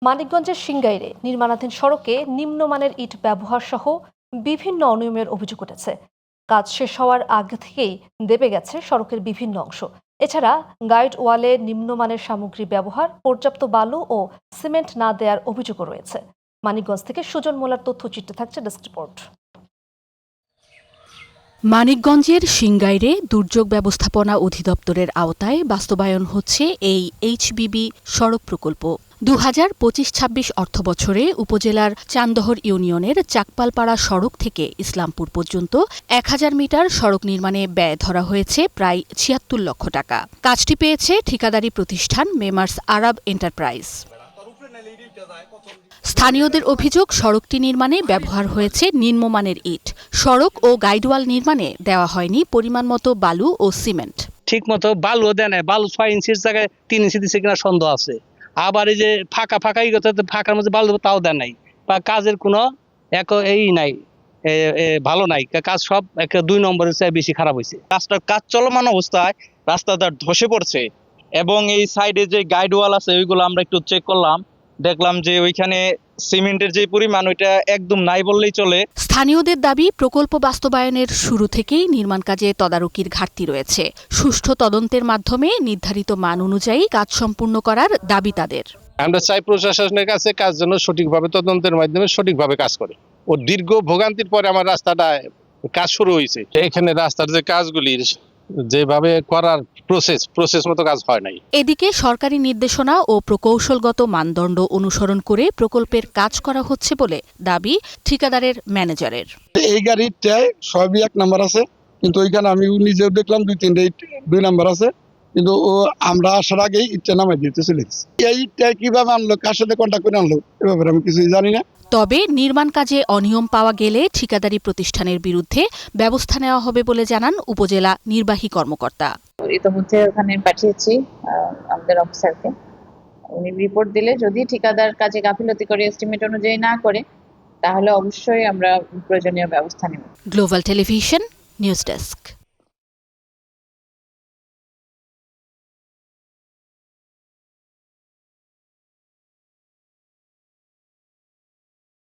মানিকগঞ্জের সিংগাইরে নির্মাণাধীন সড়কে নিম্নমানের ইট ব্যবহার সহ বিভিন্ন অনিয়মের অভিযোগ উঠেছে। কাজ শেষ হওয়ার আগে থেকেই দেবে গেছে সড়কের বিভিন্ন অংশ। এছাড়া গাইড ওয়ালে নিম্নমানের সামগ্রী ব্যবহার, পর্যাপ্ত বালু ও সিমেন্ট না দেওয়ার অভিযোগও রয়েছে। মানিকগঞ্জ থেকে সুজন মোল্লার তথ্যচিত্রে থাকছে ডেস্ক রিপোর্ট। মানিকগঞ্জের সিংগাইরে দুর্যোগ ব্যবস্থাপনা অধিদপ্তরের আওতায় বাস্তবায়ন হচ্ছে এই এইচবিবি সড়ক প্রকল্প। 2025-26 অর্থবছরে উপজেলার চান্দহর ইউনিয়নের চাকপালপাড়া সড়ক থেকে ইসলামপুর পর্যন্ত 1000 মিটার সড়ক নির্মাণে ব্যয় ধরা হয়েছে প্রায় 76 লক্ষ টাকা। কাজটি পেয়েছে ঠিকাদারি প্রতিষ্ঠান মেমার্স আরব এন্টারপ্রাইজ। স্থানীয়দের অভিযোগ, সড়কটি নির্মাণে ব্যবহার হয়েছে নিম্নমানের ইট। সড়ক ও গাইডওয়াল নির্মাণে দেওয়া হয়নি পরিমাণ মতো বালু ও সিমেন্ট। ঠিক মতো বালু দেয় না, বালু 6 ইঞ্চির জায়গায় 3 ইঞ্চি দিচ্ছে কিনা সন্দেহ আছে। আবার এই যে ফাঁকাই ফাঁকার মধ্যে বালু তাও দেয় নাই, বা কাজের কোনো এই নাই, ভালো নাই কাজ, সব 2 নম্বরের চেয়ে বেশি খারাপ হয়েছে। রাস্তার কাজ চলমান অবস্থায় রাস্তাটা ধসে পড়ছে এবং এই সাইডে যে গাইড ওয়াল আছে ওইগুলো আমরা একটু চেক করলাম, দেখলাম যে ওইখানে সিমেন্টের যে পরিমাণ ওইটা একদম নাই বললেই চলে। স্থানীয়দের দাবি, প্রকল্প বাস্তবায়নের শুরু থেকেই নির্মাণ কাজে তদারকির ঘাটতি রয়েছে। সুষ্ঠু তদন্তের মাধ্যমে নির্ধারিত মান অনুযায়ী কাজ সম্পূর্ণ করার দাবি তাদের। আমরা চাই প্রশাসনের কাছে কাজ যেন সঠিকভাবে তদন্তের মাধ্যমে সঠিকভাবে কাজ করে। ও দীর্ঘ ভোগান্তির পরে আমার রাস্তাটা কাজ শুরু হয়েছে। এখানে রাস্তার যে কাজগুলি যেভাবে করার প্রসেস মতো কাজ হয় নাই। এদিকে সরকারি নির্দেশনা ও প্রকৌশলগত মানদণ্ড অনুসরণ করে প্রকল্পের কাজ করা হচ্ছে বলে দাবি ঠিকাদারের ম্যানেজারের। এই গাড়িটায় সবই 1 নাম্বার আছে, কিন্তু ওইখানে আমি নিজেও দেখলাম 2-3টা 2 নাম্বার আছে, কিন্তু ও আমরা আসার আগেই ইটটা নামাই দিতে চলে গেছে। এই ইটটা কিভাবে আনলো, কার সাথে কন্ট্যাক্ট করে আনলো, এ ব্যাপারে আমি কিছুই জানি না। তবে নির্মাণ কাজে অনিয়ম পাওয়া গেলে ঠিকাদারি প্রতিষ্ঠানের বিরুদ্ধে ব্যবস্থা নেওয়া হবে বলে জানান উপজেলা নির্বাহী কর্মকর্তা। ইতিমধ্যে ওখানে পাঠিয়েছি আমাদের অফিসারকে। উনি রিপোর্ট দিলে যদি ঠিকাদার কাজে গাফিলতি করে এস্টিমেট অনুযায়ী না করে, তাহলে অবশ্যই আমরা প্রয়োজনীয় ব্যবস্থা নেব। Global television news desk.